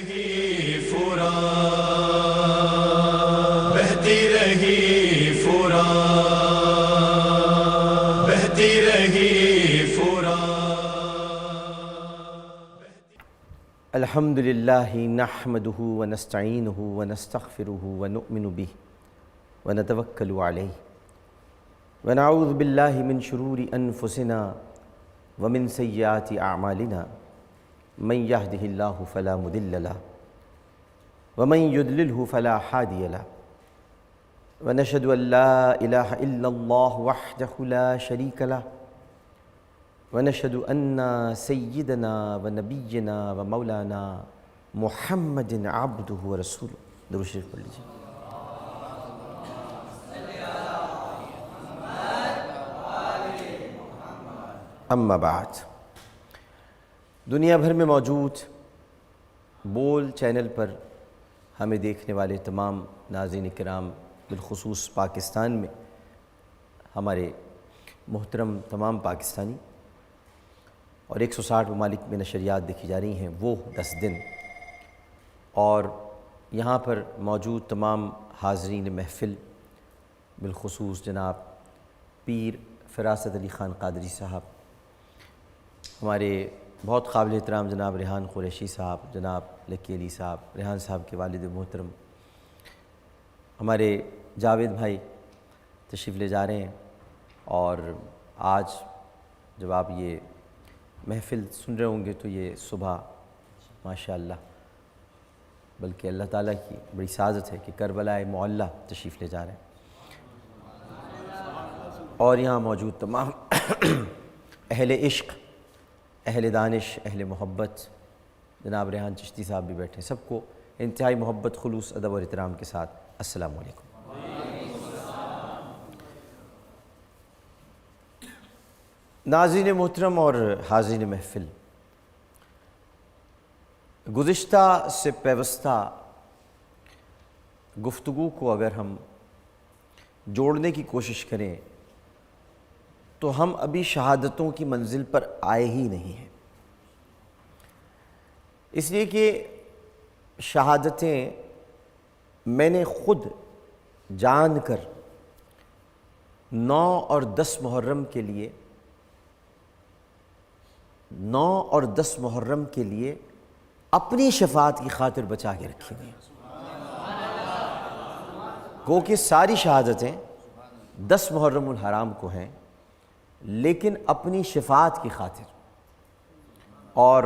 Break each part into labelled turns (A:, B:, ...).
A: رہی فرات، بہتی رہی فرات، بہتی رہی فرات۔
B: الحمد للہ نحمدہ ونستعینہ ونستغفرہ ونؤمن بہ ونتوکل علیہ ونعوذ باللہ من شرور انفسنا ومن سیئات اعمالنا من یہدہ اللہ فلا مضل لہ ومن یضللہ فلا ہادی لہ ونشہد ان لا الہ الا اللہ وحدہ لا شریک لہ ونشہد ان سیدنا ونبینا ومولانا محمد عبدہ ورسولہ۔ درود شریف پڑھ لیجیے۔ اما بعد، دنیا بھر میں موجود بول چینل پر ہمیں دیکھنے والے تمام ناظرین کرام، بالخصوص پاکستان میں ہمارے محترم تمام پاکستانی اور 160 ممالک میں نشریات دیکھی جا رہی ہیں وہ 10 دن، اور یہاں پر موجود تمام حاضرین محفل، بالخصوص جناب پیر فراست علی خان قادری صاحب، ہمارے بہت قابل احترام جناب ریحان قریشی صاحب، جناب لکی علی صاحب، ریحان صاحب کے والد محترم، ہمارے جاوید بھائی تشریف لے جا رہے ہیں، اور آج جب آپ یہ محفل سن رہے ہوں گے تو یہ صبح ماشاءاللہ، بلکہ اللہ تعالیٰ کی بڑی سعادت ہے کہ کربلا معلیٰ تشریف لے جا رہے ہیں، اور یہاں موجود تمام اہل عشق، اہل دانش، اہل محبت، جناب ریحان چشتی صاحب بھی بیٹھے ہیں، سب کو انتہائی محبت، خلوص، ادب اور احترام کے ساتھ السلام علیکم۔ ناظرین محترم اور حاضرین محفل، گزشتہ سے پیوستہ گفتگو کو اگر ہم جوڑنے کی کوشش کریں تو ہم ابھی شہادتوں کی منزل پر آئے ہی نہیں ہیں، اس لیے کہ شہادتیں میں نے خود جان کر 9 اور 10 محرم کے لیے 9 اور 10 محرم کے لیے اپنی شفاعت کی خاطر بچا کے رکھی ہوئی ہیں، گو کہ ساری شہادتیں 10 محرم الحرام کو ہیں، لیکن اپنی شفاعت کی خاطر۔ اور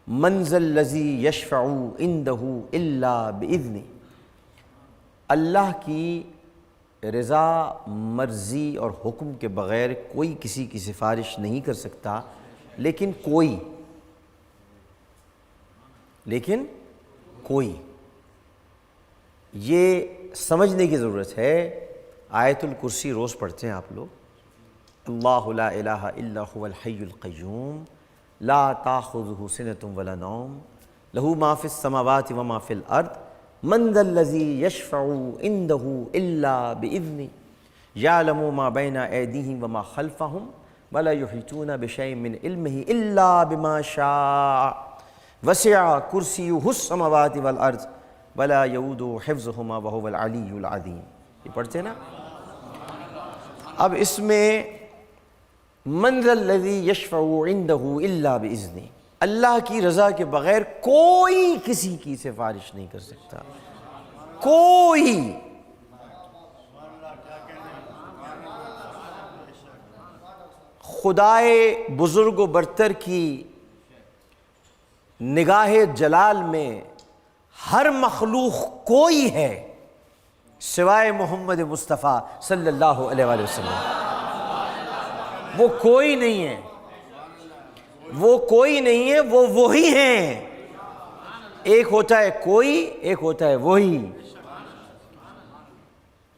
B: من ذا الذی یشفع عندہ الا باذنہ، اللہ کی رضا، مرضی اور حکم کے بغیر کوئی کسی کی سفارش نہیں کر سکتا، لیکن کوئی یہ سمجھنے کی ضرورت ہے۔ آیت الکرسی روز پڑھتے ہیں آپ لوگ، اللہ لا الہ الا هو الحی القیوم لا تاخذہ سنۃ ولا نوم لہ ما فی السماوات وما فی الارض من ذا الذی یشفع عندہ الا باذنہ یعلم ما بین ایدیہم وما خلفہم ولا یحیطون بشیء من علمہ الا بما شاء وسع کرسیہ السماوات والارض ولا یؤودہ حفظہما وہو العلی العظیم۔ یہ پڑھتے ہیں نا؟ اب اس میں من ذا الذی یشفع عندہ الا باذنہ، اللہ کی رضا کے بغیر کوئی کسی کی سفارش نہیں کر سکتا، کوئی۔ خدائے بزرگ و برتر کی نگاہ جلال میں ہر مخلوق کوئی ہے سوائے محمد مصطفیٰ صلی اللہ علیہ وآلہ وسلم۔ وہ کوئی نہیں ہے، وہ کوئی نہیں ہے، وہ وہی ہیں۔ ایک ہوتا ہے کوئی، ایک ہوتا ہے وہی۔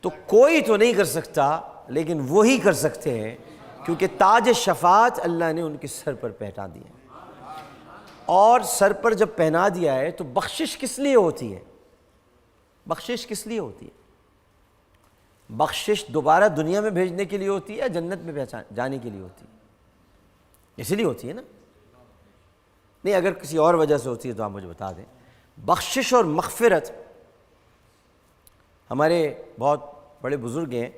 B: تو کوئی تو نہیں کر سکتا، لیکن وہی کر سکتے ہیں، کیونکہ تاج شفاعت اللہ نے ان کے سر پر پہنا دیا ہے، اور سر پر جب پہنا دیا ہے تو بخشش کس لیے ہوتی ہے؟ بخشش کس لیے ہوتی ہے؟ بخشش دوبارہ دنیا میں بھیجنے کے لیے ہوتی ہے یا جنت میں جانے کے لیے ہوتی ہے؟ اس لیے ہوتی ہے نا؟ نہیں، اگر کسی اور وجہ سے ہوتی ہے تو آپ مجھے بتا دیں، بخشش اور مغفرت، ہمارے بہت بڑے بزرگ ہیں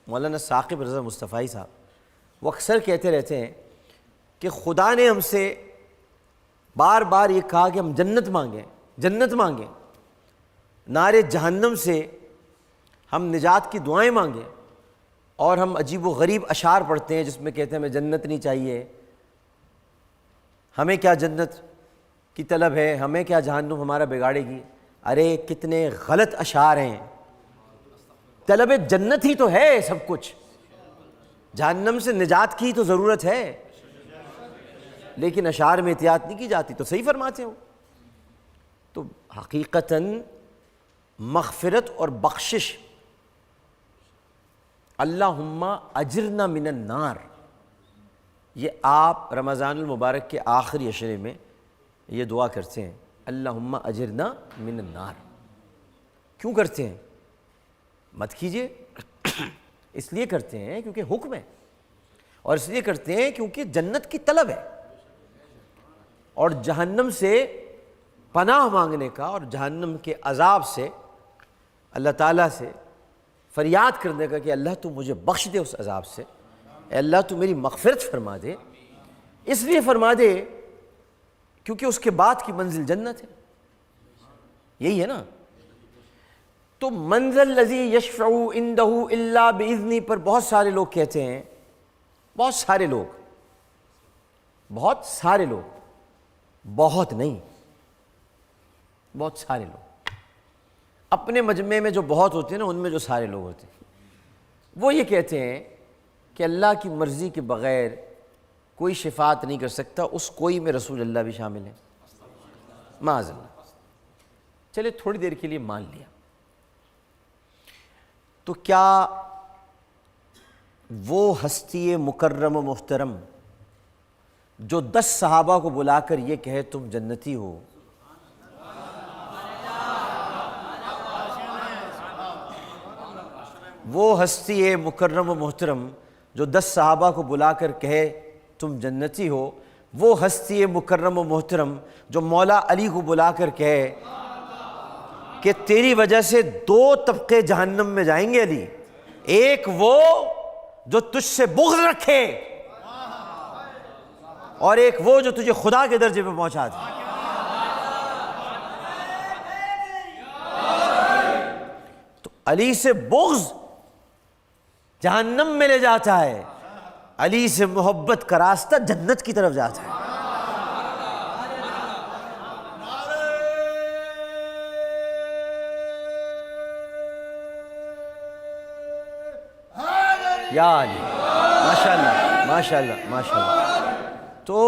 B: مولانا ثاقب رضا مصطفی صاحب، وہ اکثر کہتے رہتے ہیں کہ خدا نے ہم سے بار بار یہ کہا کہ ہم جنت مانگیں، جنت مانگیں، نار جہنم سے ہم نجات کی دعائیں مانگیں، اور ہم عجیب و غریب اشعار پڑھتے ہیں جس میں کہتے ہیں ہمیں جنت نہیں چاہیے، ہمیں کیا جنت کی طلب ہے، ہمیں کیا جہنم ہمارا بگاڑے گی۔ ارے کتنے غلط اشعار ہیں، طلب جنت ہی تو ہے سب کچھ، جہنم سے نجات کی تو ضرورت ہے، لیکن اشعار میں احتیاط نہیں کی جاتی۔ تو صحیح فرماتے ہو۔ تو حقیقتاً مغفرت اور بخشش، اللہم اجرنا من النار، یہ آپ رمضان المبارک کے آخری عشرے میں یہ دعا کرتے ہیں، اللہم اجرنا من النار۔ کیوں کرتے ہیں؟ مت کیجئے، اس لیے کرتے ہیں کیونکہ حکم ہے، اور اس لیے کرتے ہیں کیونکہ جنت کی طلب ہے، اور جہنم سے پناہ مانگنے کا اور جہنم کے عذاب سے اللہ تعالیٰ سے فریاد کرنے کا کہ اللہ تو مجھے بخش دے اس عذاب سے، اے اللہ تو میری مغفرت فرما دے۔ اس لیے فرما دے کیونکہ اس کے بعد کی منزل جنت ہے، یہی ہے نا۔ تو منزل الذی یشفع عندہ الا باذنہ پر بہت سارے لوگ کہتے ہیں، بہت سارے لوگ، بہت سارے لوگ، بہت نہیں، بہت سارے لوگ، اپنے مجمع میں جو بہت ہوتے ہیں نا، ان میں جو سارے لوگ ہوتے ہیں، وہ یہ کہتے ہیں کہ اللہ کی مرضی کے بغیر کوئی شفاعت نہیں کر سکتا، اس کوئی میں رسول اللہ بھی شامل ہے، معاذ اللہ۔ چلے تھوڑی دیر کے لیے مان لیا، تو کیا وہ ہستی مکرم و محترم جو 10 صحابہ کو بلا کر یہ کہے تم جنتی ہو، وہ ہستی مکرم و محترم جو 10 صحابہ کو بلا کر کہے تم جنتی ہو، وہ ہستی مکرم و محترم جو مولا علی کو بلا کر کہے کہ تیری وجہ سے 2 طبقے جہنم میں جائیں گے علی، ایک وہ جو تجھ سے بغض رکھے، اور ایک وہ جو تجھے خدا کے درجے پہ پہنچا دے۔ تو علی سے بغض جہنم میں لے جاتا ہے، علی سے محبت کا راستہ جنت کی طرف جاتا ہے۔ یا علی، ماشاءاللہ ماشاءاللہ ماشاءاللہ۔ تو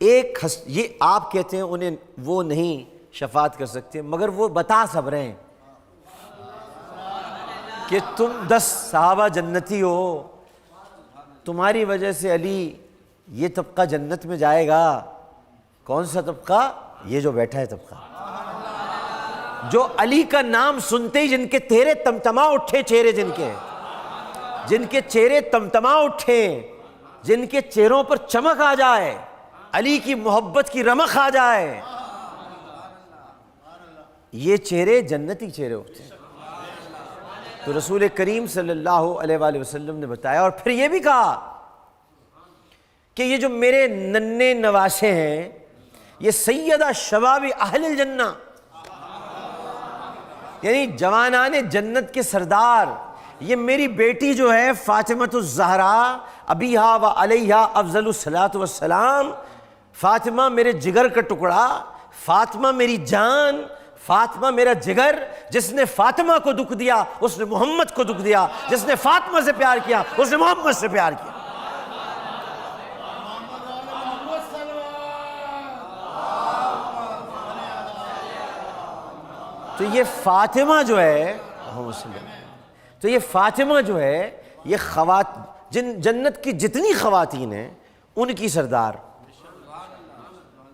B: ایک یہ آپ کہتے ہیں انہیں وہ نہیں شفاعت کر سکتے، مگر وہ بتا سب رہے ہیں کہ تم 10 صحابہ جنتی ہو، تمہاری وجہ سے علی یہ طبقہ جنت میں جائے گا۔ کون سا طبقہ؟ یہ جو بیٹھا ہے طبقہ، جو علی کا نام سنتے ہی جن کے تیرے تمتما اٹھے چہرے، جن کے چہرے تمتما اٹھے، جن کے چہروں پر چمک آ جائے، علی کی محبت کی رمق آ جائے، یہ چہرے جنتی چہرے ہوتے ہیں۔ تو رسول کریم صلی اللہ علیہ وآلہ وسلم نے بتایا، اور پھر یہ بھی کہا کہ یہ جو میرے ننے نواسے ہیں، یہ سیدہ شباب اہل الجنہ، یعنی جوانان جنت کے سردار، یہ میری بیٹی جو ہے فاطمۃ الزہرا ابیہا و علیہا افضل الصلاۃ والسلام، فاطمہ میرے جگر کا ٹکڑا، فاطمہ میری جان، فاطمہ میرا جگر، جس نے فاطمہ کو دکھ دیا اس نے محمد کو دکھ دیا، جس نے فاطمہ سے پیار کیا اس نے محمد سے پیار کیا۔ تو یہ فاطمہ جو ہے، تو یہ فاطمہ جو ہے، یہ جن جنت کی جتنی خواتین ہیں ان کی سردار،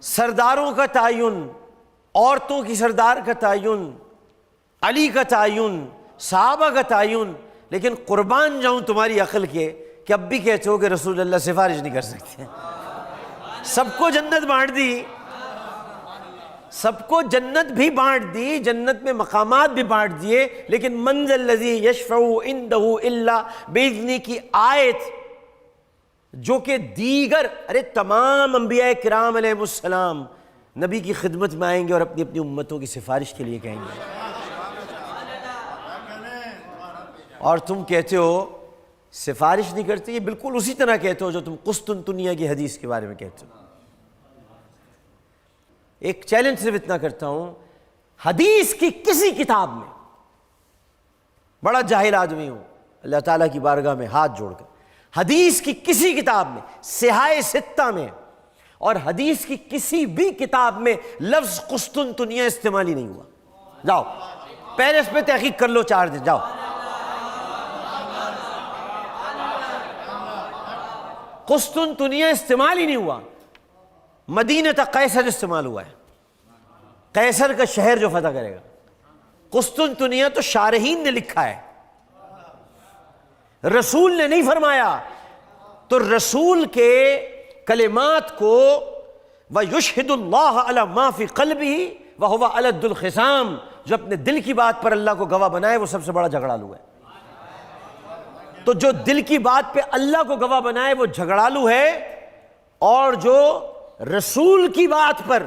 B: سرداروں کا تعین، عورتوں کی سردار کا تعین، علی کا تعین، صحابہ کا تعین۔ لیکن قربان جاؤں تمہاری عقل کے کہ اب بھی کہتے ہو کہ رسول اللہ سفارش نہیں کر سکتے، سب کو جنت بانٹ دی، سب کو جنت بھی بانٹ دی، جنت میں مقامات بھی بانٹ دیے، لیکن من ذا الذی یشفع عندہ الا باذنہ کی آیت جو کہ دیگر تمام انبیاء کرام علیہ السلام نبی کی خدمت میں آئیں گے اور اپنی اپنی امتوں کی سفارش کے لیے کہیں گے، اور تم کہتے ہو سفارش نہیں کرتے، یہ بالکل اسی طرح کہتے ہو جو تم قسطنطنیہ کی حدیث کے بارے میں کہتے ہو۔ ایک چیلنج صرف اتنا کرتا ہوں، حدیث کی کسی کتاب میں، بڑا جاہل آدمی ہوں اللہ تعالیٰ کی بارگاہ میں ہاتھ جوڑ کر، حدیث کی کسی کتاب میں، صحاح ستہ میں اور حدیث کی کسی بھی کتاب میں لفظ قسطنطنیہ استعمال ہی نہیں ہوا۔ جاؤ پیرس پہ تحقیق کر لو 4 دن، جاؤ۔ قسطنطنیہ استعمال ہی نہیں ہوا، مدینہ قیصر استعمال ہوا ہے، قیصر کا شہر جو فتح کرے گا۔ قسطنطنیہ تو شارحین نے لکھا ہے، رسول نے نہیں فرمایا۔ تو رسول کے کلمات کو وَيُشْهِدُ اللَّهَ عَلَى مَا فِي قَلْبِهِ وَهُوَ أَلَدُّ الْخِصَامِ، جو اپنے دل کی بات پر اللہ کو گواہ بنائے وہ سب سے بڑا جھگڑالو ہے۔ تو جو دل کی بات پہ اللہ کو گواہ بنائے وہ جھگڑالو ہے، اور جو رسول کی بات پر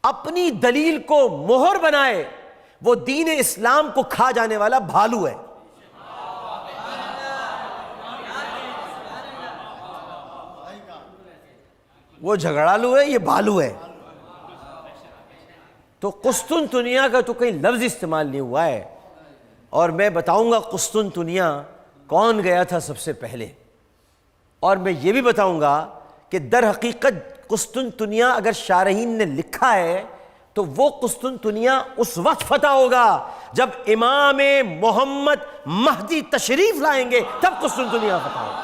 B: اپنی دلیل کو مہر بنائے وہ دین اسلام کو کھا جانے والا بھالو ہے۔ وہ جھگڑالو ہے، یہ بھالو ہے۔ تو قسطنطنیہ کا تو کہیں لفظ استعمال نہیں ہوا ہے، اور میں بتاؤں گا قسطنطنیہ کون گیا تھا سب سے پہلے، اور میں یہ بھی بتاؤں گا کہ در حقیقت قسطنطنیہ اگر شارحین نے لکھا ہے تو وہ قسطنطنیہ اس وقت فتح ہوگا جب امام محمد مہدی تشریف لائیں گے، تب قسطنطنیہ فتح ہوگا۔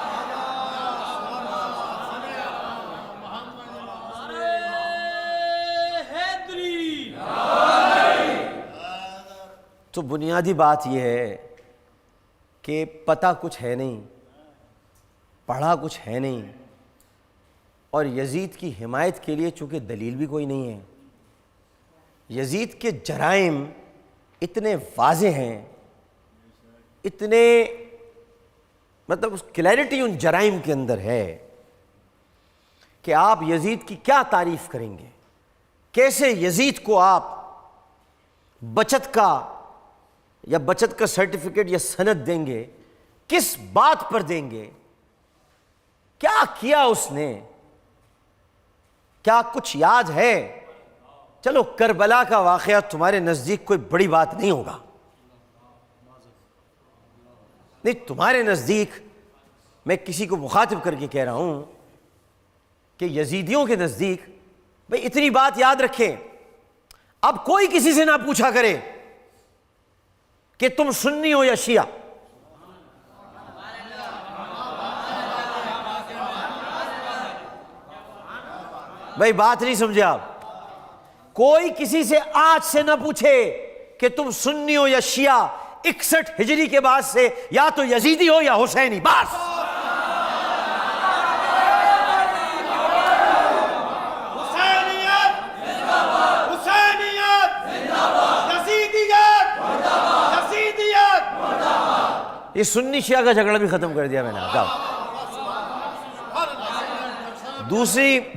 B: تو بنیادی بات یہ ہے کہ پتہ کچھ ہے نہیں، پڑھا کچھ ہے نہیں، اور یزید کی حمایت کے لیے چونکہ دلیل بھی کوئی نہیں ہے۔ یزید کے جرائم اتنے واضح ہیں، اتنے مطلب اس کلیئرٹی ان جرائم کے اندر ہے کہ آپ یزید کی کیا تعریف کریں گے، کیسے یزید کو آپ بچت کا سرٹیفکیٹ یا سند دیں گے، کس بات پر دیں گے، کیا کیا اس نے، کیا کچھ یاد ہے؟ چلو کربلا کا واقعہ تمہارے نزدیک کوئی بڑی بات نہیں ہوگا، نہیں تمہارے نزدیک، میں کسی کو مخاطب کر کے کہہ رہا ہوں کہ یزیدیوں کے نزدیک بھئی اتنی بات یاد رکھیں، اب کوئی کسی سے نہ پوچھا کرے کہ تم سنی ہو یا شیعہ۔ بھائی بات نہیں سمجھے آپ، کوئی کسی سے آج سے نہ پوچھے کہ تم سنی ہو یا شیعہ، 61 ہجری کے بعد سے یا تو یزیدی ہو یا حسینی، بس۔ یہ سنی شیعہ کا جھگڑا بھی ختم کر دیا میں نے۔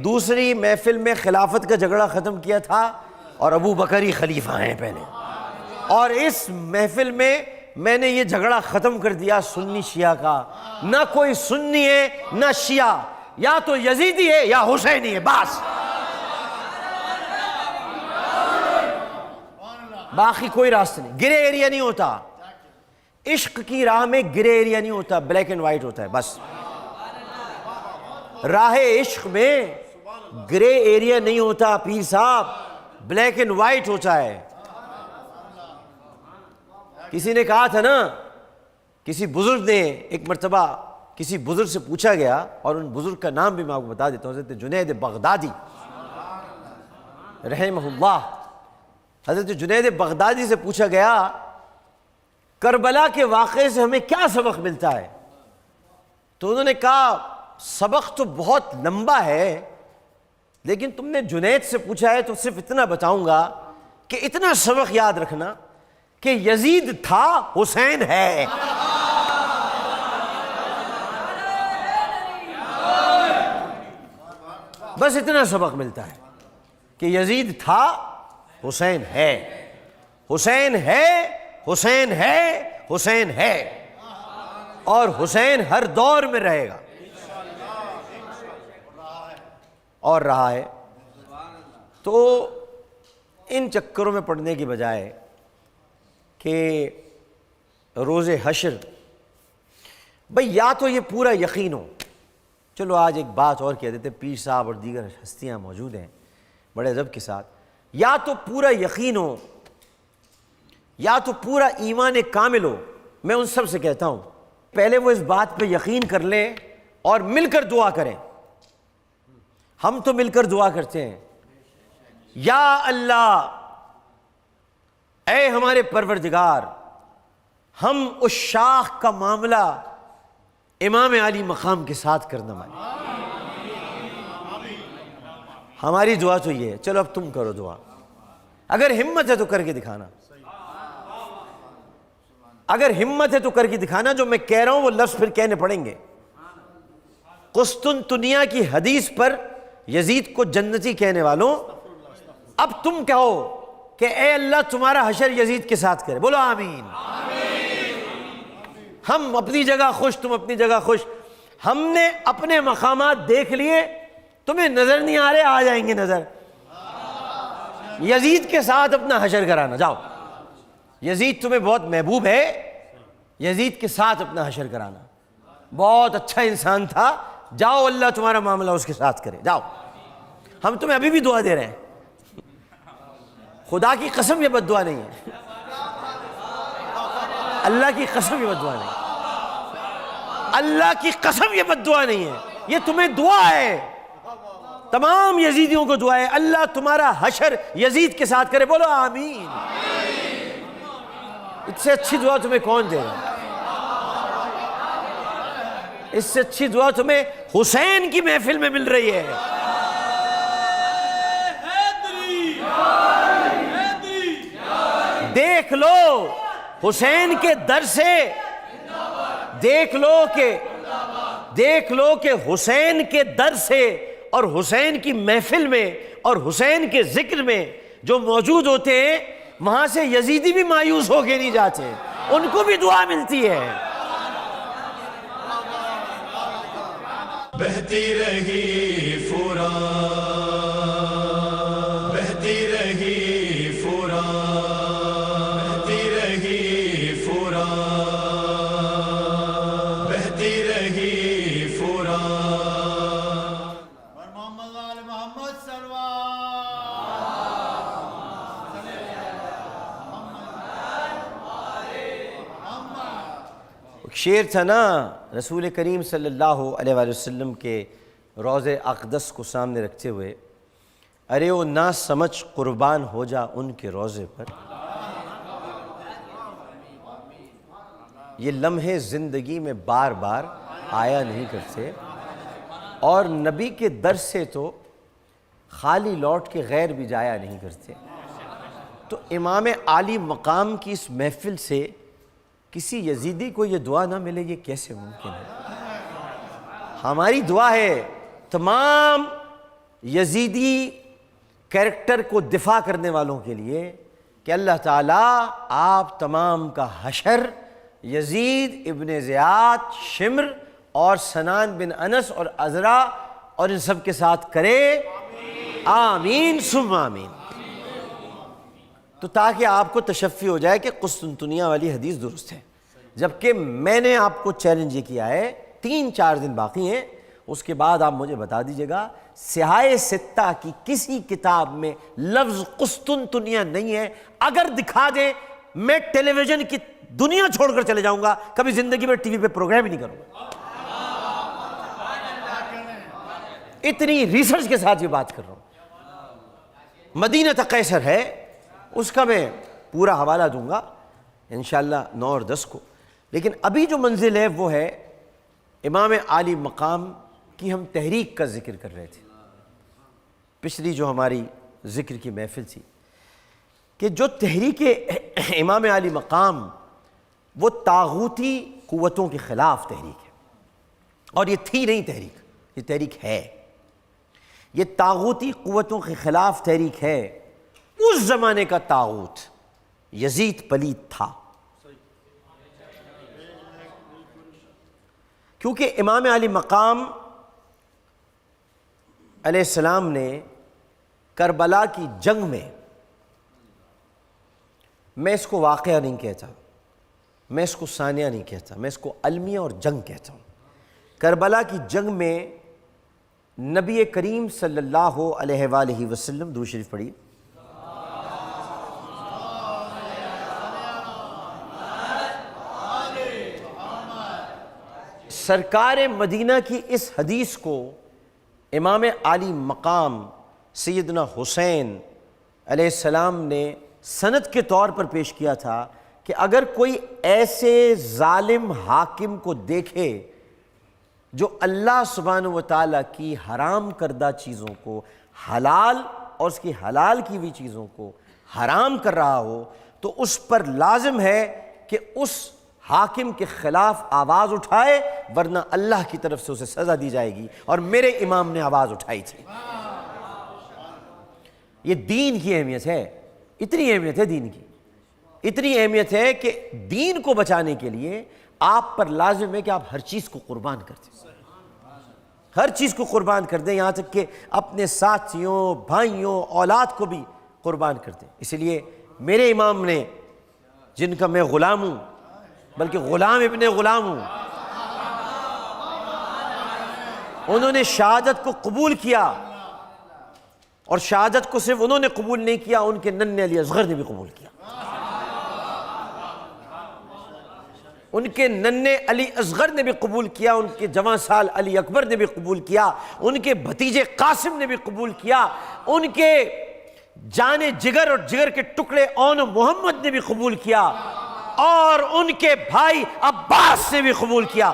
B: دوسری محفل میں خلافت کا جھگڑا ختم کیا تھا اور ابو بکر ہی خلیفہ ہیں پہلے، اور اس محفل میں نے یہ جھگڑا ختم کر دیا سنی شیعہ کا۔ نہ کوئی سنی ہے نہ شیعہ، یا تو یزیدی ہے یا حسینی ہے، بس، باقی کوئی راستہ نہیں، گرے ایریا نہیں ہوتا۔ عشق کی راہ میں گرے ایریا نہیں ہوتا، بلیک اینڈ وائٹ ہوتا ہے، بس۔ راہ عشق میں گرے ایریا نہیں ہوتا پیر صاحب، بلیک اینڈ وائٹ ہوتا ہے۔ کسی نے کہا تھا نا، کسی بزرگ نے ایک مرتبہ کسی بزرگ سے پوچھا گیا، اور ان بزرگ کا نام بھی میں آپ کو بتا دیتا ہوں، حضرت جنید بغدادی رحمہ اللہ۔ حضرت جنید بغدادی سے پوچھا گیا کربلا کے واقعے سے ہمیں کیا سبق ملتا ہے؟ تو انہوں نے کہا سبق تو بہت لمبا ہے، لیکن تم نے جنید سے پوچھا ہے تو صرف اتنا بتاؤں گا کہ اتنا سبق یاد رکھنا کہ یزید تھا، حسین ہے۔ بس اتنا سبق ملتا ہے کہ یزید تھا، حسین ہے، حسین ہے، حسین ہے، حسین ہے، اور حسین ہر دور میں رہے گا اور رہا ہے۔ تو ان چکروں میں پڑنے کی بجائے کہ روز حشر بھئی یا تو یہ پورا یقین ہو، چلو آج ایک بات اور کہہ دیتے، پیر صاحب اور دیگر ہستیاں موجود ہیں بڑے ادب کے ساتھ، یا تو پورا یقین ہو یا تو پورا ایمان کامل ہو۔ میں ان سب سے کہتا ہوں پہلے وہ اس بات پہ یقین کر لیں اور مل کر دعا کریں۔ ہم تو مل کر دعا کرتے ہیں، یا اللہ اے ہمارے پروردگار، ہم اس شاخ کا معاملہ امام علی مقام کے ساتھ کرنا مانے۔ ہماری دعا تو یہ ہے، چلو اب تم کرو دعا، اگر ہمت ہے تو کر کے دکھانا، اگر ہمت ہے تو کر کے دکھانا۔ جو میں کہہ رہا ہوں وہ لفظ پھر کہنے پڑیں گے۔ قسطنطنیہ کی حدیث پر یزید کو جنتی کہنے والوں، اب تم کہو کہ اے اللہ تمہارا حشر یزید کے ساتھ کرے، بولو آمین۔ ہم اپنی جگہ خوش، تم اپنی جگہ خوش۔ ہم نے اپنے مقامات دیکھ لیے، تمہیں نظر نہیں آ رہے، آ جائیں گے نظر۔ یزید کے ساتھ اپنا حشر کرانا، جاؤ، یزید تمہیں بہت محبوب ہے، یزید کے ساتھ اپنا حشر کرانا، بہت اچھا انسان تھا، جاؤ اللہ تمہارا معاملہ اس کے ساتھ کرے، جاؤ۔ ہم تمہیں ابھی بھی دعا دے رہے ہیں، خدا کی قسم یہ بد دعا نہیں ہے، اللہ کی قسم یہ بد دعا نہیں، اللہ کی قسم یہ بد دعا نہیں ہے، یہ تمہیں دعا ہے، تمام یزیدیوں کو دعا ہے، اللہ تمہارا حشر یزید کے ساتھ کرے، بولو آمین۔ اس سے اچھی دعا تمہیں کون دے گا؟ اس سے اچھی دعا تمہیں حسین کی محفل میں مل رہی ہے۔ دیکھ لو حسین کے در سے، دیکھ لو کہ حسین کے در سے اور حسین کی محفل میں اور حسین کے ذکر میں جو موجود ہوتے ہیں، وہاں سے یزیدی بھی مایوس ہو کے نہیں جاتے، ان کو بھی دعا ملتی ہے۔
A: بہتی رہی فرات، بہتی رہی فرات، بہتی رہی فرات، بہتی رہی فرات۔
C: اور محمد آل محمد صلوات۔
B: شعر تھا نا رسول کریم صلی اللہ علیہ وآلہ وسلم کے روض اقدس کو سامنے رکھتے ہوئے، ارے او نہ سمجھ قربان ہو جا ان کے روضے پر، یہ لمحے زندگی میں بار بار آیا نہیں کرتے، اور نبی کے در سے تو خالی لوٹ کے غیر بھی جایا نہیں کرتے۔ تو امام عالی مقام کی اس محفل سے کسی یزیدی کو یہ دعا نہ ملے، یہ کیسے ممکن ہے؟ ہماری دعا ہے تمام یزیدی کیریکٹر کو دفاع کرنے والوں کے لیے کہ اللہ تعالیٰ آپ تمام کا حشر یزید ابن زیاد، شمر اور سنان بن انس اور عزرا اور ان سب کے ساتھ کرے، آمین ثم آمین۔ تو تاکہ آپ کو تشفی ہو جائے کہ قسطنطنیہ والی حدیث درست ہے، جبکہ میں نے آپ کو چیلنج یہ کیا ہے، 3-4 دن باقی ہیں، اس کے بعد آپ مجھے بتا دیجئے گا سیاہ ستہ کی کسی کتاب میں لفظ قسطنطنیہ نہیں ہے، اگر دکھا دیں میں ٹیلی ویژن کی دنیا چھوڑ کر چلے جاؤں گا، کبھی زندگی میں ٹی وی پہ پروگرام ہی نہیں کروں گا۔ اتنی ریسرچ کے ساتھ یہ بات کر رہا ہوں۔ مدینہ قیصر ہے، اس کا میں پورا حوالہ دوں گا انشاءاللہ 9 اور 10 کو، لیکن ابھی جو منزل ہے وہ ہے امام عالی مقام کی ہم تحریک کا ذکر کر رہے تھے۔ پچھلی جو ہماری ذکر کی محفل تھی کہ جو تحریک امام علی مقام وہ طاغوتی قوتوں کے خلاف تحریک ہے، اور یہ تھی نہیں تحریک، یہ تحریک ہے، یہ طاغوتی قوتوں کے خلاف تحریک ہے۔ اس زمانے کا طاغوت یزید پلید تھا، کیونکہ امام علی مقام علیہ السلام نے کربلا کی جنگ میں اس کو واقعہ نہیں کہتا، میں اس کو ثانیہ نہیں کہتا، میں اس کو المیہ اور جنگ کہتا ہوں۔ کربلا کی جنگ میں نبی کریم صلی اللہ علیہ وآلہ وسلم، درود شریف پڑھیے، سرکار مدینہ کی اس حدیث کو امام علی مقام سیدنا حسین علیہ السلام نے سند کے طور پر پیش کیا تھا کہ اگر کوئی ایسے ظالم حاکم کو دیکھے جو اللہ سبحانہ و تعالیٰ کی حرام کردہ چیزوں کو حلال اور اس کی حلال کی ہوئی چیزوں کو حرام کر رہا ہو، تو اس پر لازم ہے کہ اس حاکم کے خلاف آواز اٹھائے، ورنہ اللہ کی طرف سے اسے سزا دی جائے گی، اور میرے امام نے آواز اٹھائی تھی۔ یہ دین کی اہمیت ہے، اتنی اہمیت ہے دین کی، اتنی اہمیت ہے کہ دین کو بچانے کے لیے آپ پر لازم ہے کہ آپ ہر چیز کو قربان کر دیں، ہر چیز کو قربان کر دیں، یہاں تک کہ اپنے ساتھیوں، بھائیوں، اولاد کو بھی قربان کر دیں۔ اس لیے میرے امام نے، جن کا میں غلام ہوں، بلکہ غلام ابن غلام ہوں، انہوں نے شہادت کو قبول کیا، اور شہادت کو صرف انہوں نے قبول نہیں کیا، ان کے ننھے علی اصغر نے بھی قبول کیا، ان کے ننھے علی اصغر نے بھی قبول کیا، ان کے جوان سال علی اکبر نے بھی قبول کیا، ان کے بھتیجے قاسم نے بھی قبول کیا، ان کے جان جگر اور جگر کے ٹکڑے اون محمد نے بھی قبول کیا، اور ان کے بھائی عباس نے بھی قبول کیا،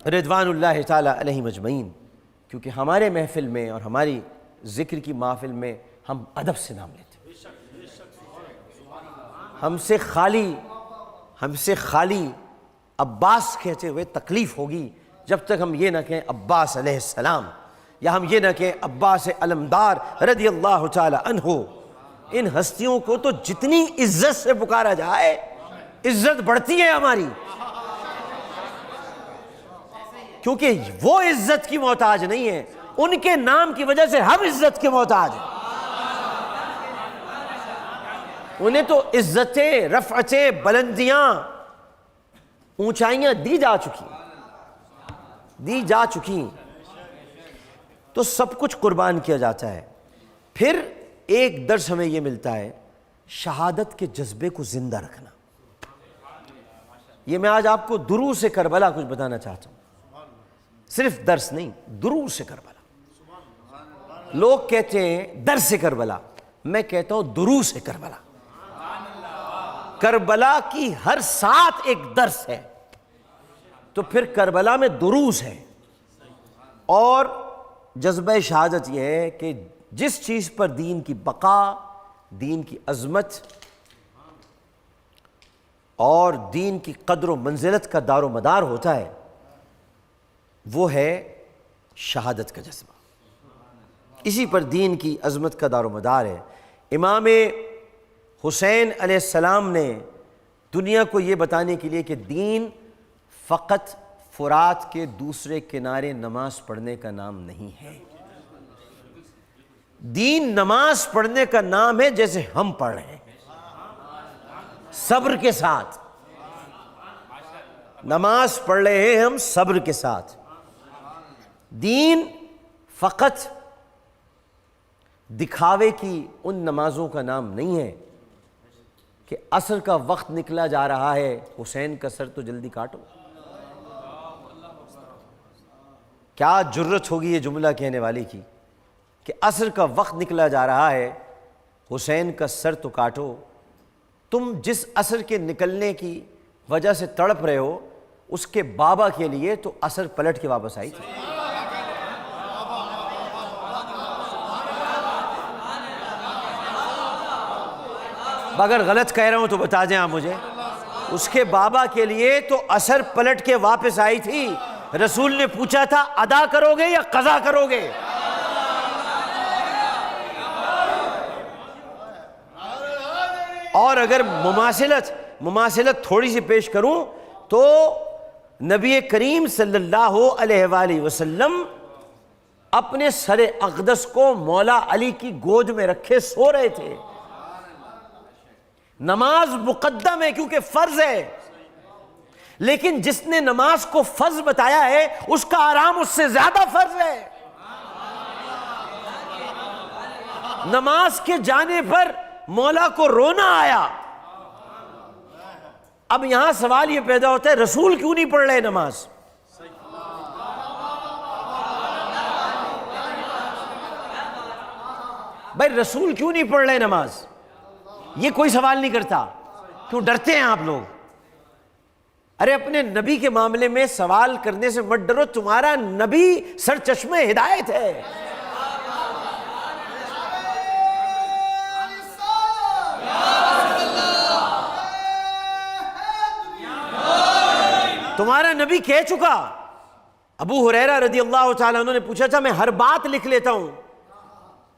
B: رضوان اللہ تعالی علیہم اجمعین۔ کیونکہ ہمارے محفل میں اور ہماری ذکر کی محفل میں ہم ادب سے نام لیتے ہیں، ہم سے خالی عباس کہتے ہوئے تکلیف ہوگی جب تک ہم یہ نہ کہیں عباس علیہ السلام، یا ہم یہ نہ کہیں عباس علمدار رضی اللہ تعالی عنہ۔ ان ہستیوں کو تو جتنی عزت سے پکارا جائے عزت بڑھتی ہے ہماری، کیونکہ وہ عزت کی محتاج نہیں ہے، ان کے نام کی وجہ سے ہم عزت کے محتاج ہیں۔ انہیں تو عزتیں، رفعتیں، بلندیاں، اونچائیاں دی جا چکی، تو سب کچھ قربان کیا جاتا ہے۔ پھر ایک درس ہمیں یہ ملتا ہے، شہادت کے جذبے کو زندہ رکھنا۔ یہ میں آج آپ کو دروس کربلا کچھ بتانا چاہتا ہوں، صرف درس نہیں، دروس کربلا۔ لوگ کہتے ہیں درس کربلا، میں کہتا ہوں دروس کربلا۔ کربلا کی ہر ساتھ ایک درس ہے، تو پھر کربلا میں دروس ہے۔ اور جذبہ شہادت یہ ہے کہ جس چیز پر دین کی بقا، دین کی عظمت اور دین کی قدر و منزلت کا دار و مدار ہوتا ہے، وہ ہے شہادت کا جذبہ، اسی پر دین کی عظمت کا دار و مدار ہے۔ امام حسین علیہ السلام نے دنیا کو یہ بتانے کے لیے کہ دین فقط فرات کے دوسرے کنارے نماز پڑھنے کا نام نہیں ہے، دین نماز پڑھنے کا نام ہے، جیسے ہم پڑھ رہے ہیں، صبر کے ساتھ نماز پڑھ رہے ہیں ہم، صبر کے ساتھ۔ دین فقط دکھاوے کی ان نمازوں کا نام نہیں ہے کہ عصر کا وقت نکلا جا رہا ہے، حسین کا سر تو جلدی کاٹو۔ کیا جرت ہوگی یہ جملہ کہنے والے کی کہ عصر کا وقت نکلا جا رہا ہے، حسین کا سر تو کاٹو۔ تم جس عصر کے نکلنے کی وجہ سے تڑپ رہے ہو، اس کے بابا کے لیے تو عصر پلٹ کے واپس آئی تھی۔ اگر غلط کہہ رہا ہوں تو بتا دیں آپ مجھے۔ اس کے بابا کے لیے تو عصر پلٹ کے واپس آئی تھی۔ رسول نے پوچھا تھا ادا کرو گے یا قضا کرو گے؟ اور اگر مماثلت تھوڑی سی پیش کروں تو نبی کریم صلی اللہ علیہ وآلہ وسلم اپنے سر اقدس کو مولا علی کی گود میں رکھے سو رہے تھے۔ نماز مقدم ہے کیونکہ فرض ہے، لیکن جس نے نماز کو فرض بتایا ہے اس کا آرام اس سے زیادہ فرض ہے۔ نماز کے جانے پر مولا کو رونا آیا۔ اب یہاں سوال یہ پیدا ہوتا ہے رسول کیوں نہیں پڑھ رہے نماز؟ بھائی رسول کیوں نہیں پڑھ رہے نماز؟ یہ کوئی سوال نہیں کرتا۔ کیوں ڈرتے ہیں آپ لوگ؟ ارے اپنے نبی کے معاملے میں سوال کرنے سے مت ڈرو، تمہارا نبی سر چشمہ ہدایت ہے۔ تمہارا نبی کہہ چکا۔ ابو ہریرہ رضی اللہ تعالیٰ عنہ نے پوچھا تھا میں ہر بات لکھ لیتا ہوں،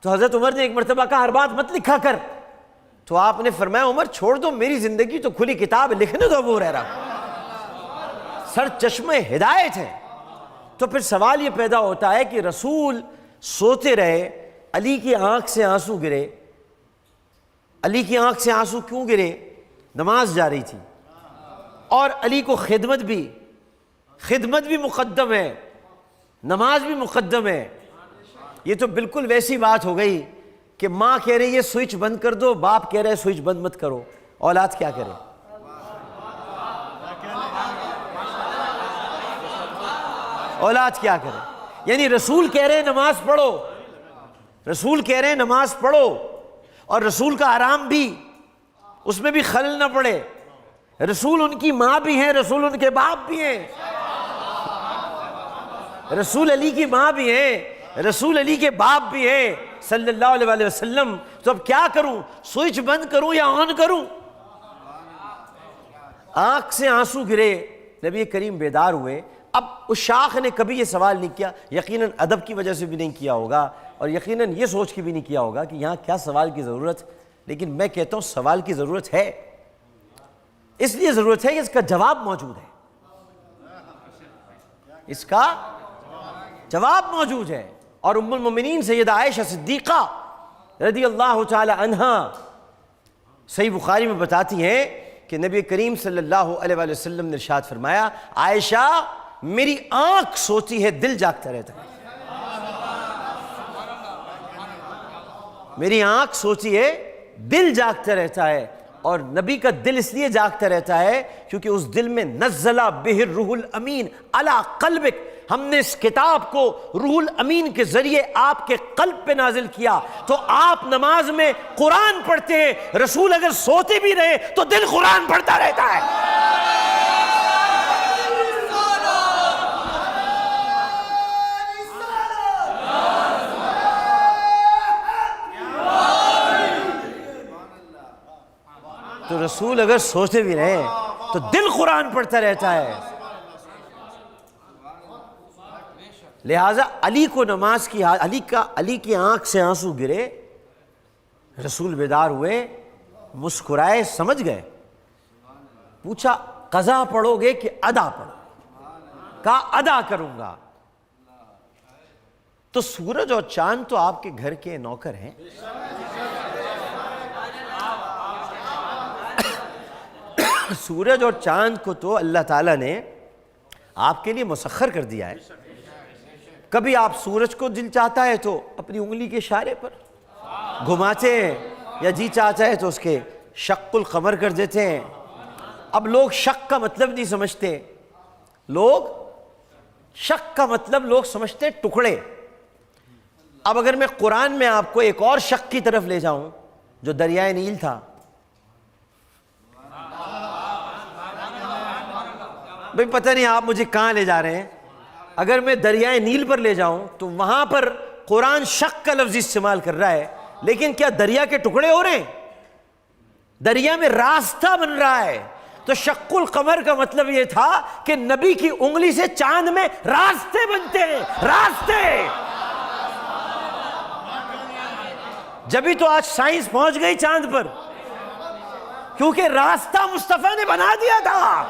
B: تو حضرت عمر نے ایک مرتبہ کہا ہر بات مت لکھا کر، تو آپ نے فرمایا عمر چھوڑ دو، میری زندگی تو کھلی کتاب، لکھنے دو ابو ہریرہ، سر چشمہ ہدایت ہے۔ تو پھر سوال یہ پیدا ہوتا ہے کہ رسول سوتے رہے، علی کی آنکھ سے آنسو گرے۔ علی کی آنکھ سے آنسو کیوں گرے؟ نماز جا رہی تھی، اور علی کو خدمت بھی مقدم ہے، نماز بھی مقدم ہے۔ یہ تو بالکل ویسی بات ہو گئی کہ ماں کہہ رہی ہے سوئچ بند کر دو، باپ کہہ رہے سوئچ بند مت کرو، اولاد کیا کرے؟ اولاد کیا کرے؟ یعنی رسول کہہ رہے ہیں نماز پڑھو، رسول کہہ رہے ہیں نماز پڑھو، اور رسول کا آرام بھی، اس میں بھی خلل نہ پڑے۔ رسول ان کی ماں بھی ہیں، رسول ان کے باپ بھی ہیں، رسول علی کی ماں بھی ہیں، رسول علی کے باپ بھی ہیں صلی اللہ علیہ وآلہ وسلم۔ تو اب کیا کروں؟ سوئچ بند کروں یا آن کروں؟ آنکھ سے آنسو گرے، نبی کریم بیدار ہوئے۔ اب اس شاخ نے کبھی یہ سوال نہیں کیا، یقیناً ادب کی وجہ سے بھی نہیں کیا ہوگا، اور یقیناً یہ سوچ کے بھی نہیں کیا ہوگا کہ یہاں کیا سوال کی ضرورت، لیکن میں کہتا ہوں سوال کی ضرورت ہے، اس لیے ضرورت ہے کہ اس کا جواب موجود ہے، اس کا جواب موجود ہے۔ اور ام المومنین سیدہ عائشہ صدیقہ رضی اللہ تعالی عنہا صحیح بخاری میں بتاتی ہیں کہ نبی کریم صلی اللہ علیہ وآلہ وسلم نے ارشاد فرمایا عائشہ میری آنکھ سوتی ہے دل جاگتا رہتا ہے، میری آنکھ سوتی ہے دل جاگتا رہتا ہے۔ اور نبی کا دل اس لیے جاگتا رہتا ہے کیونکہ اس دل میں نزل بہ الروح الامین علی قلبک، ہم نے اس کتاب کو روح الامین کے ذریعے آپ کے قلب پہ نازل کیا۔ تو آپ نماز میں قرآن پڑھتے ہیں، رسول اگر سوتے بھی رہے تو دل قرآن پڑھتا رہتا ہے۔ تو رسول اگر سوتے بھی رہے تو دل قرآن پڑھتا رہتا ہے۔ لہٰذا علی کو نماز کی علی کی آنکھ سے آنسو گرے، رسول بیدار ہوئے، مسکرائے، سمجھ گئے، پوچھا قضا پڑھو گے کہ ادا پڑھو؟ کہا ادا کروں گا۔ تو سورج اور چاند تو آپ کے گھر کے نوکر ہیں، سورج اور چاند کو تو اللہ تعالیٰ نے آپ کے لیے مسخر کر دیا ہے۔ کبھی آپ سورج کو دل چاہتا ہے تو اپنی انگلی کے اشارے پر گھماتے ہیں، یا جی چاہتا ہے تو اس کے شق القمر کر دیتے ہیں۔ اب لوگ شق کا مطلب نہیں سمجھتے، لوگ شق کا مطلب لوگ سمجھتے ٹکڑے۔ اب اگر میں قرآن میں آپ کو ایک اور شق کی طرف لے جاؤں جو دریائے نیل تھا، بھئی پتہ نہیں آپ مجھے کہاں لے جا رہے ہیں. اگر میں دریائے نیل پر لے جاؤں تو وہاں پر قرآن شق کا لفظ استعمال کر رہا ہے، لیکن کیا دریا کے ٹکڑے ہو رہے ہیں؟ دریا میں راستہ بن رہا ہے. تو شق القمر کا مطلب یہ تھا کہ نبی کی انگلی سے چاند میں راستے بنتے ہیں، راستے. جبھی تو آج سائنس پہنچ گئی چاند پر، کیونکہ راستہ مصطفیٰ نے بنا دیا تھا.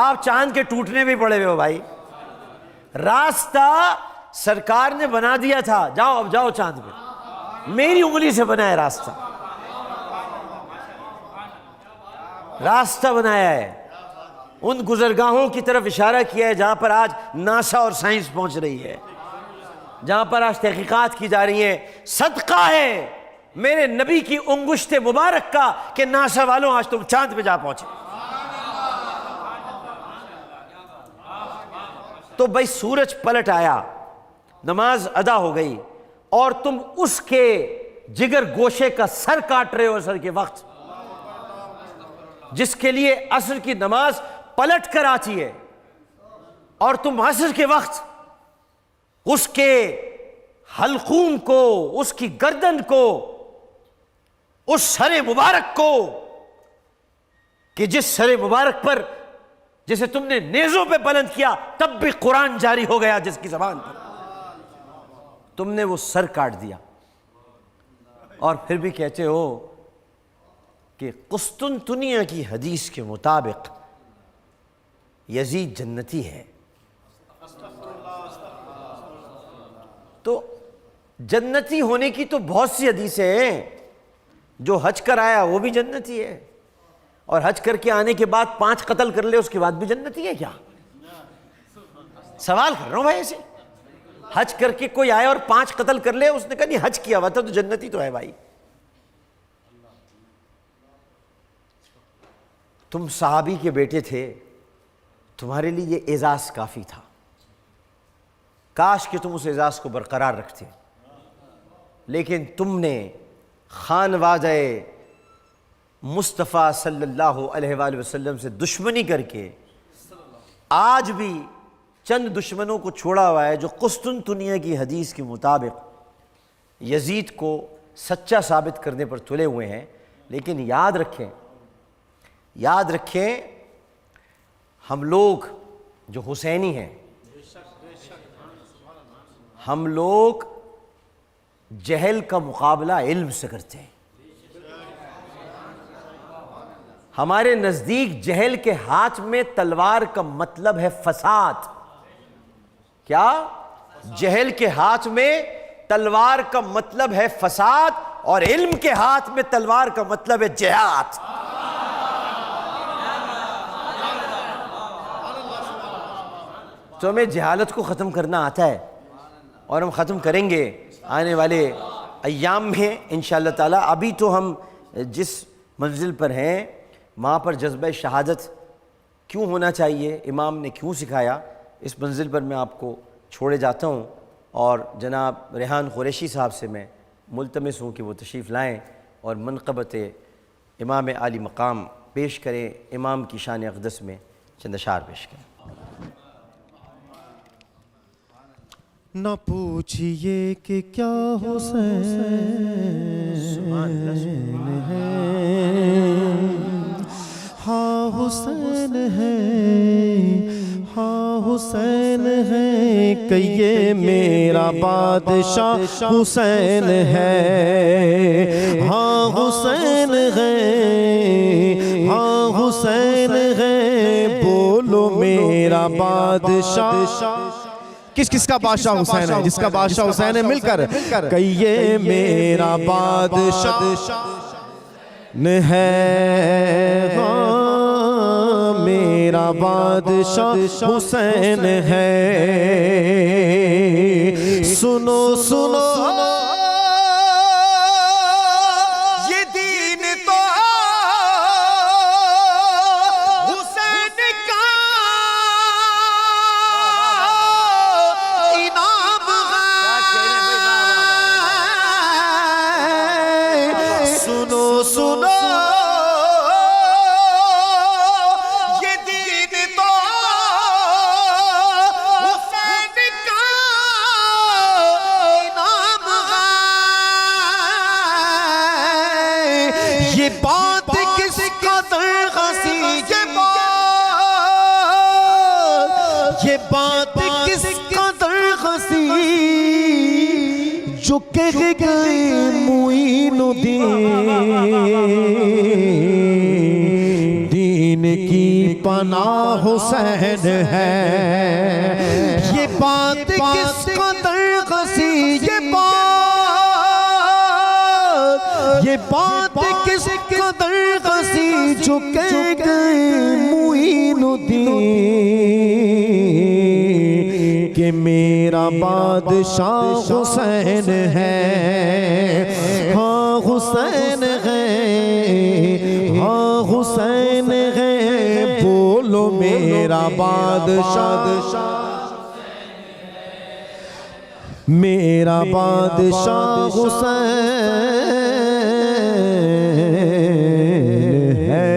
B: آپ چاند کے ٹوٹنے بھی پڑے ہوئے ہو بھائی، راستہ سرکار نے بنا دیا تھا. جاؤ اب جاؤ چاند پہ، میری انگلی سے بنا ہے راستہ، راستہ بنایا ہے. ان گزرگاہوں کی طرف اشارہ کیا ہے جہاں پر آج ناسا اور سائنس پہنچ رہی ہے، جہاں پر آج تحقیقات کی جا رہی ہیں. صدقہ ہے میرے نبی کی انگشت مبارک کا کہ ناسا والوں آج تم چاند پہ جا پہنچے. تو بھائی سورج پلٹ آیا، نماز ادا ہو گئی، اور تم اس کے جگر گوشے کا سر کاٹ رہے ہو عصر کے وقت، جس کے لیے عصر کی نماز پلٹ کر آتی ہے، اور تم عصر کے وقت اس کے حلقوم کو، اس کی گردن کو، اس سر مبارک کو، کہ جس سر مبارک پر جسے تم نے نیزوں پہ بلند کیا تب بھی قرآن جاری ہو گیا، جس کی زبان پر تم نے وہ سر کاٹ دیا، اور پھر بھی کہتے ہو کہ قسطنطنیہ کی حدیث کے مطابق یزید جنتی ہے. تو جنتی ہونے کی تو بہت سی حدیثیں ہیں. جو حج کر آیا وہ بھی جنتی ہے، اور حج کر کے آنے کے بعد 5 قتل کر لے اس کے بعد بھی جنتی ہے. کیا سوال کر رہا ہوں بھائی، ایسے حج کر کے کوئی آئے اور 5 قتل کر لے، اس نے کہا نہیں حج کیا ہوا تھا تو جنتی تو ہے بھائی. تم صحابی کے بیٹے تھے، تمہارے لیے یہ اعزاز کافی تھا. کاش کہ تم اس اعزاز کو برقرار رکھتے، لیکن تم نے خانوادہ مصطفیٰ صلی اللہ علیہ وآلہ وسلم سے دشمنی کر کے آج بھی چند دشمنوں کو چھوڑا ہوا ہے جو قسطنطنیہ کی حدیث کے مطابق یزید کو سچا ثابت کرنے پر تلے ہوئے ہیں. لیکن یاد رکھیں ہم لوگ جو حسینی ہیں، ہم لوگ جہل کا مقابلہ علم سے کرتے ہیں. ہمارے نزدیک جہل کے ہاتھ میں تلوار کا مطلب ہے فساد. کیا؟ جہل کے ہاتھ میں تلوار کا مطلب ہے فساد، اور علم کے ہاتھ میں تلوار کا مطلب ہے جہاد. تو ہمیں جہالت کو ختم کرنا آتا ہے، اور ہم ختم کریں گے آنے والے ایام میں انشاءاللہ تعالی. ابھی تو ہم جس منزل پر ہیں وہاں پر جذبہ شہادت کیوں ہونا چاہیے، امام نے کیوں سکھایا، اس منزل پر میں آپ کو چھوڑے جاتا ہوں. اور جناب ریحان قریشی صاحب سے میں ملتمس ہوں کہ وہ تشریف لائیں اور منقبت امام عالی مقام پیش کریں، امام کی شان اقدس میں چند اشعار پیش کریں.
D: نہ پوچھئے کہ کیا حسین ہے، ہاں حسین ہے، ہاں حسین ہے، کہ یہ میرا بادشاہ حسین ہے، ہاں حسین ہے، ہاں حسین ہے، بولو میرا بادشاہ. کس کا بادشاہ حسین ہے؟ جس کا بادشاہ حسین ہے، مل کر کہ یہ میرا بادشاہ ہے، ہاں میرا بادشاہ حسین ہے. سنو سنو یہ دین تو حسین کا انعام ہے. سنو سنو یہ بات کس قدر ہنسی جو کہہ گئے معین الدین، دین کی پناہ حسین ہے۔ یہ بات کس قدر ہنسی، یہ بات کس قدر ہنسی جو کہہ گئے معین الدین کہ میرا بادشاہ حسین ہے، ہاں حسین ہے، ہاں حسین ہے، بولو میرا بادشاہ، میرا بادشاہ حسین ہے۔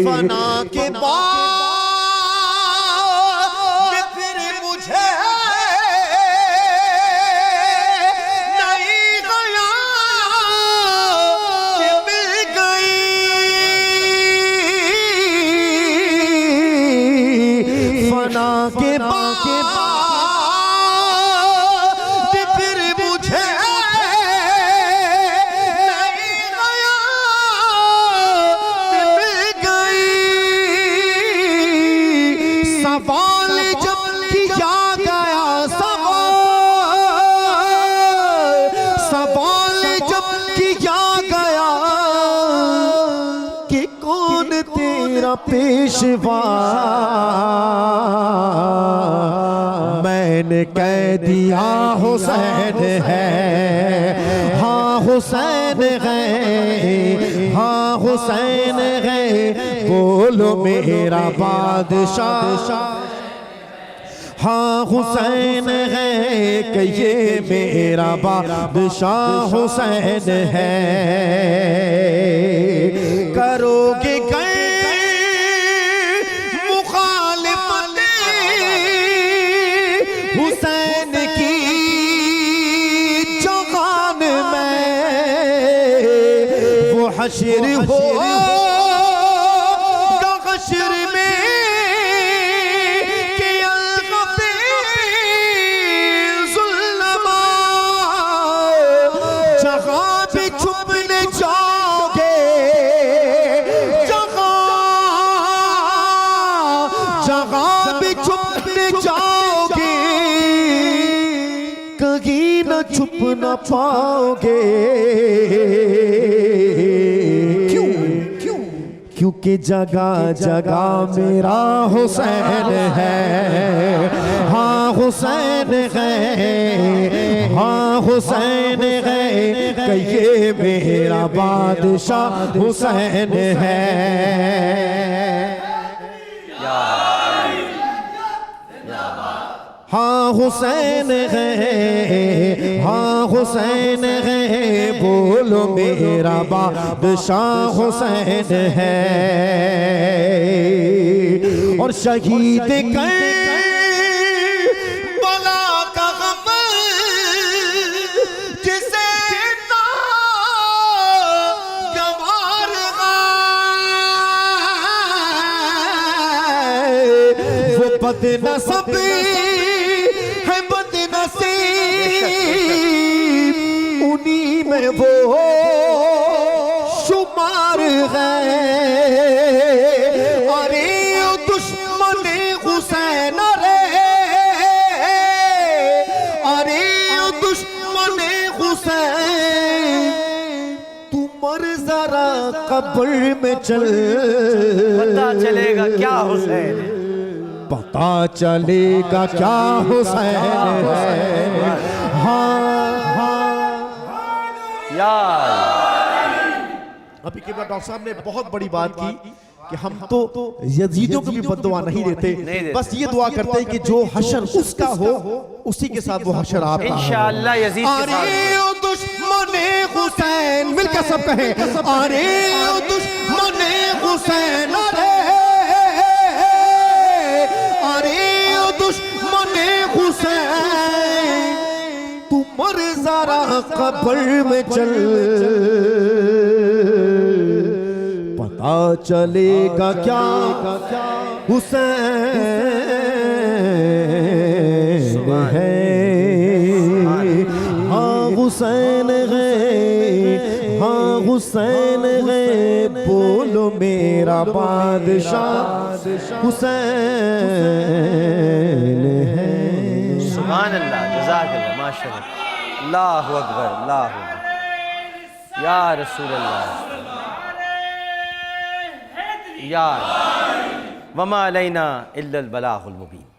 D: فنا کے بعد پھر مجھے نہیں گیا کہ مل گئی، فنا کے بعد پھر مجھے نہیں گیا کہ مل گئی۔ سوال جب کیا گیا، سوال جب کیا گیا کہ کون تیرا پیشوا، میں نے کہہ دیا حسین ہے، ہاں حسین ہے، ہاں حسین ہے، بولو میرا بادشاہ، ہاں حسین ہے کہ یہ میرا بادشاہ حسین ہے۔ کرو گے مخالفت حسین کی جہان میں، وہ حشر ہو حشر میں کہ الغفیر ظلمات، جہاں بھی چھپنے جاؤ گے، جہاں بھی چھپنے جاؤ گے، کہیں نہ چھپ نہ پاؤ گے۔ کیونکہ جگہ جگہ میرا حسین ہے، ہاں حسین ہے، ہاں حسین ہے کہ یہ میرا بادشاہ حسین ہے۔ ہاں حسین ہے، ہاں حسین ہے، بولو میرا بادشاہ حسین ہے۔ اور شہید بلا کا غم جسے ناگوار وہ بد نصب ہے، بد نصیب انہی میں وہ شمار ہے۔ ارے دشمن حسین، ارے دشمن حسین، تو مر ذرا قبر میں چل،
B: پتہ چلے گا کیا حسین،
D: پتہ چلے گا کیا حسین ہے۔ ہاں ابھی کہ ڈاکٹر صاحب نے بہت بڑی بات کی کہ ہم تو یزیدوں کو بھی بد دعا نہیں دیتے، بس یہ دعا کرتے ہیں کہ جو حشر اس کا ہو اسی کے ساتھ وہ حشر آپ کا ہو
B: انشاءاللہ یزید کے ساتھ۔
D: ارے دشمن حسین، مل کر سب کہیں، ارے دشمن حسین، ارے دشمن حسین، تو مر ذرا قبر میں چل، چلے گا کیا حسین ہے ہاں حسین ہے ہاں حسین ہے بولو میرا بادشاہ حسین ہے
B: سبحان اللہ جزاک اللہ ماشاء اللہ اللہ اکبر اللہ اکبر یا رسول اللہ یا وما علینا الا البلاغ المبین